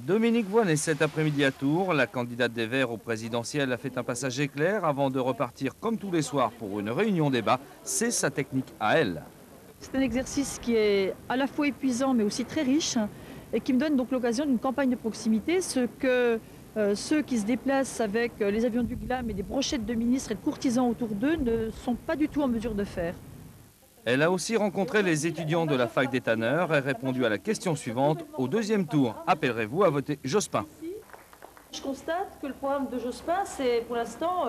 Dominique Voynet cet après-midi à Tours. La candidate des Verts au présidentiel a fait un passage éclair avant de repartir comme tous les soirs pour une réunion débat. C'est sa technique à elle. C'est un exercice qui est à la fois épuisant mais aussi très riche et qui me donne donc l'occasion d'une campagne de proximité, ce que ceux qui se déplacent avec les avions du GLAM et des brochettes de ministres et de courtisans autour d'eux ne sont pas du tout en mesure de faire. Elle a aussi rencontré les étudiants de la fac des tanneurs et répondu à la question suivante. Au deuxième tour, appellerez-vous à voter Jospin? Je constate que le programme de Jospin, c'est pour l'instant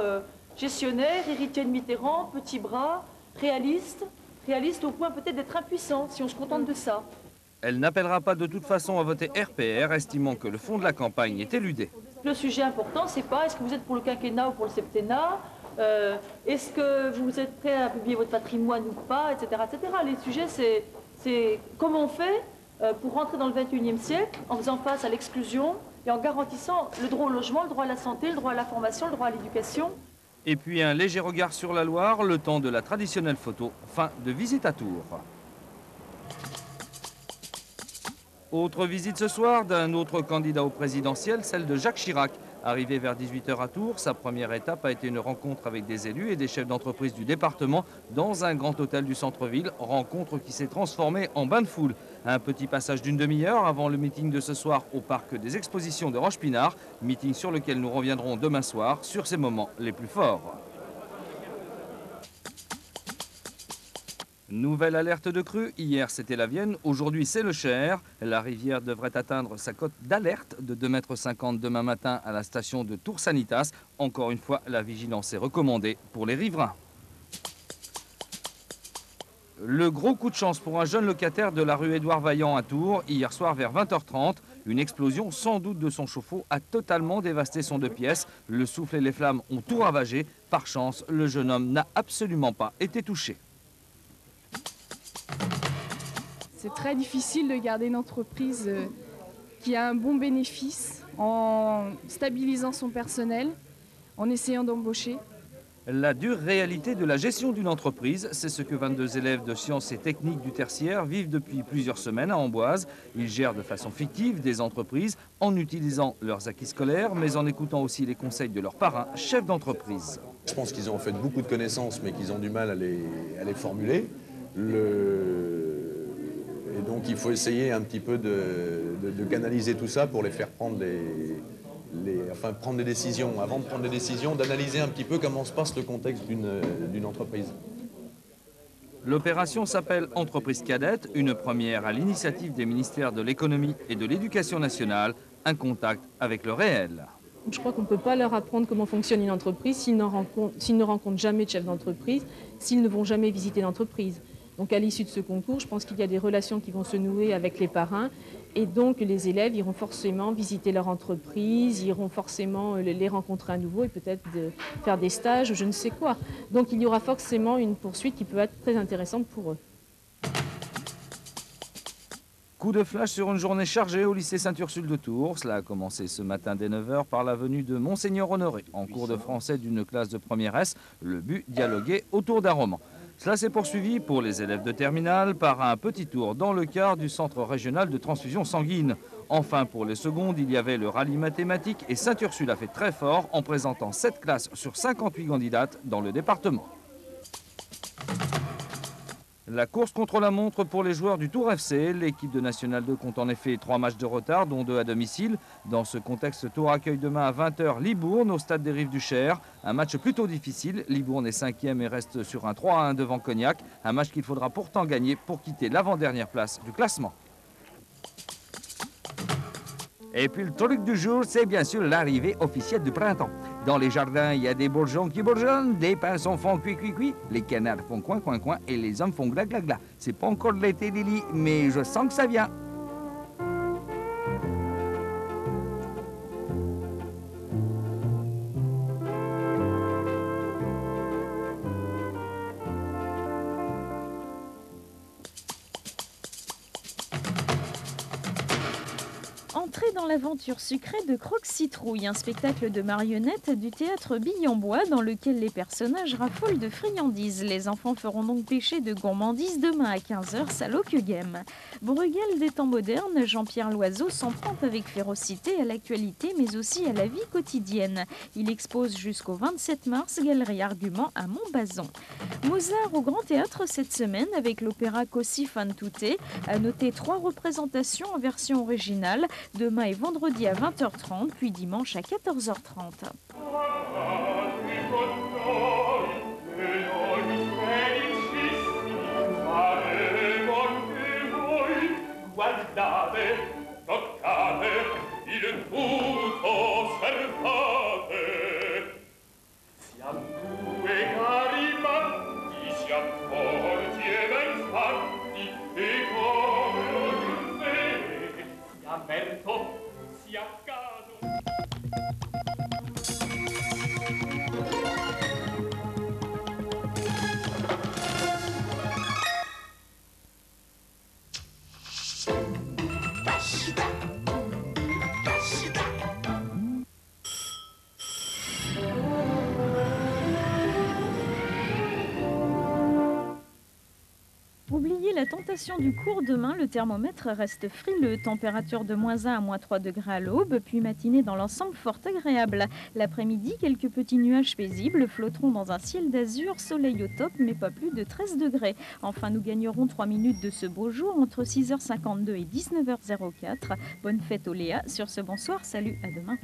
gestionnaire, héritier de Mitterrand, petit bras, réaliste au point peut-être d'être impuissant si on se contente de ça. Elle n'appellera pas de toute façon à voter RPR, estimant que le fond de la campagne est éludé. Le sujet important, c'est pas est-ce que vous êtes pour le quinquennat ou pour le septennat, est-ce que vous êtes prêt à publier votre patrimoine ou pas, etc. etc. Les sujets, c'est comment on fait pour rentrer dans le 21e siècle en faisant face à l'exclusion et en garantissant le droit au logement, le droit à la santé, le droit à la formation, le droit à l'éducation. Et puis un léger regard sur la Loire, le temps de la traditionnelle photo, fin de visite à Tours. Autre visite ce soir d'un autre candidat au présidentiel, celle de Jacques Chirac. Arrivé vers 18 h à Tours, sa première étape a été une rencontre avec des élus et des chefs d'entreprise du département dans un grand hôtel du centre-ville, rencontre qui s'est transformée en bain de foule. Un petit passage d'une demi-heure avant le meeting de ce soir au parc des expositions de Roche-Pinard, meeting sur lequel nous reviendrons demain soir sur ses moments les plus forts. Nouvelle alerte de crue, hier c'était la Vienne, aujourd'hui c'est le Cher. La rivière devrait atteindre sa cote d'alerte de 2,50 m demain matin à la station de Tours-Sanitas. Encore une fois, la vigilance est recommandée pour les riverains. Le gros coup de chance pour un jeune locataire de la rue Édouard Vaillant à Tours, hier soir vers 20 h 30. Une explosion sans doute de son chauffe-eau a totalement dévasté son 2 pièces. Le souffle et les flammes ont tout ravagé. Par chance, le jeune homme n'a absolument pas été touché. C'est très difficile de garder une entreprise qui a un bon bénéfice en stabilisant son personnel, en essayant d'embaucher. La dure réalité de la gestion d'une entreprise, c'est ce que 22 élèves de sciences et techniques du tertiaire vivent depuis plusieurs semaines à Amboise. Ils gèrent de façon fictive des entreprises en utilisant leurs acquis scolaires, mais en écoutant aussi les conseils de leurs parrains, chefs d'entreprise. Je pense qu'ils ont en fait beaucoup de connaissances, mais qu'ils ont du mal à les formuler. Et donc il faut essayer un petit peu de canaliser tout ça pour les faire prendre prendre des décisions. Avant de prendre des décisions, d'analyser un petit peu comment se passe le contexte d'une entreprise. L'opération s'appelle Entreprise Cadette, une première à l'initiative des ministères de l'économie et de l'éducation nationale, un contact avec le réel. Je crois qu'on ne peut pas leur apprendre comment fonctionne une entreprise s'ils ne rencontrent jamais de chef d'entreprise, s'ils ne vont jamais visiter l'entreprise. Donc à l'issue de ce concours, je pense qu'il y a des relations qui vont se nouer avec les parrains et donc les élèves iront forcément visiter leur entreprise, iront forcément les rencontrer à nouveau et peut-être faire des stages ou je ne sais quoi. Donc il y aura forcément une poursuite qui peut être très intéressante pour eux. Coup de flash sur une journée chargée au lycée Sainte-Ursule de Tours. Cela a commencé ce matin dès 9 h par la venue de Monseigneur Honoré en cours de français d'une classe de première S. Le but, dialoguer autour d'un roman. Cela s'est poursuivi pour les élèves de terminale par un petit tour dans le quart du centre régional de transfusion sanguine. Enfin, pour les secondes, il y avait le rallye mathématique et Sainte-Ursule a fait très fort en présentant 7 classes sur 58 candidates dans le département. La course contre la montre pour les joueurs du Tours FC. L'équipe de National 2 compte en effet 3 matchs de retard, dont 2 à domicile. Dans ce contexte, Tours accueille demain à 20 h Libourne au stade des Rives du Cher. Un match plutôt difficile. Libourne est 5e et reste sur un 3-1 devant Cognac. Un match qu'il faudra pourtant gagner pour quitter l'avant-dernière place du classement. Et puis le truc du jour, c'est bien sûr l'arrivée officielle du printemps. Dans les jardins, il y a des bourgeons qui bourgeonnent, des pinsons font cuit, les canards font coin et les hommes font gla. C'est pas encore de l'été, Lily, mais je sens que ça vient. Entrez dans l'aventure sucrée de Croque-Citrouille, un spectacle de marionnettes du théâtre Billes-en-Bois dans lequel les personnages raffolent de friandises. Les enfants feront donc pêcher de gourmandises demain à 15h, salle Game. Bruegel des temps modernes, Jean-Pierre Loiseau s'en prend avec férocité à l'actualité mais aussi à la vie quotidienne. Il expose jusqu'au 27 mars Galerie Argument à Montbazon. Mozart au Grand Théâtre cette semaine avec l'opéra Così fan tutte. À noter 3 représentations en version originale. Demain et vendredi à 20h30, puis dimanche à 14h30. Guardate, toccate, il tutto osservate. Siam due garibaldi, siam forti e ben fatti, e come ogni vede, sia merto, sia caso. Oubliez la tentation du cours demain, le thermomètre reste frileux. Température de -1 à -3 degrés à l'aube, puis matinée dans l'ensemble fort agréable. L'après-midi, quelques petits nuages paisibles flotteront dans un ciel d'azur, soleil au top, mais pas plus de 13 degrés. Enfin, nous gagnerons 3 minutes de ce beau jour entre 6h52 et 19h04. Bonne fête au Léa. Sur ce, bonsoir, salut, à demain.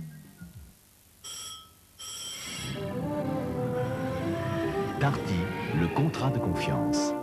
Darty, le contrat de confiance.